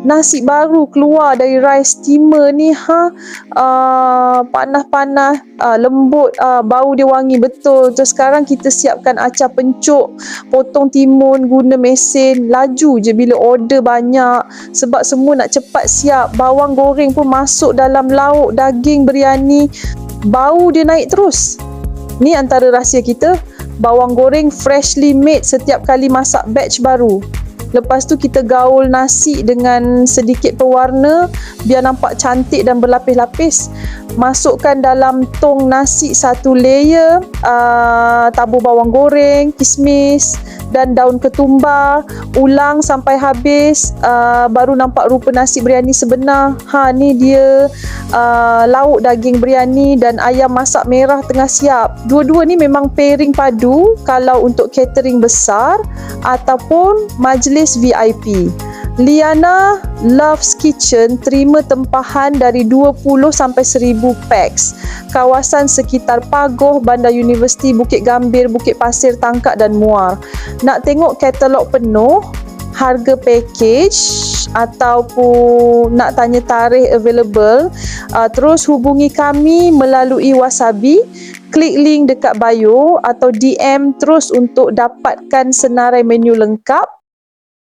nasi baru keluar dari rice steamer ni, panas-panas, lembut, bau dia wangi betul. Terus sekarang kita siapkan acar pencuk, potong timun guna mesin, laju je bila order banyak sebab semua nak cepat siap. Bawang goreng pun masuk dalam lauk daging biryani, bau dia naik terus. Ni antara rahsia kita, bawang goreng freshly made setiap kali masak batch baru. Lepas tu kita gaul nasi dengan sedikit pewarna biar nampak cantik dan berlapis-lapis. Masukkan dalam tong nasi satu layer, tabur bawang goreng, kismis dan daun ketumbar. Ulang sampai habis, baru nampak rupa nasi biryani sebenar. Ni dia lauk daging biryani dan ayam masak merah tengah siap. Dua-dua ni memang pairing padu kalau untuk catering besar ataupun majlis VIP. Liana Loves Kitchen terima tempahan dari 20 sampai 1000 packs. Kawasan sekitar Pagoh, Bandar Universiti, Bukit Gambir, Bukit Pasir, Tangkak dan Muar. Nak tengok katalog penuh, harga package ataupun nak tanya tarikh available, terus hubungi kami melalui Wasabi. Klik link dekat bio atau DM terus untuk dapatkan senarai menu lengkap.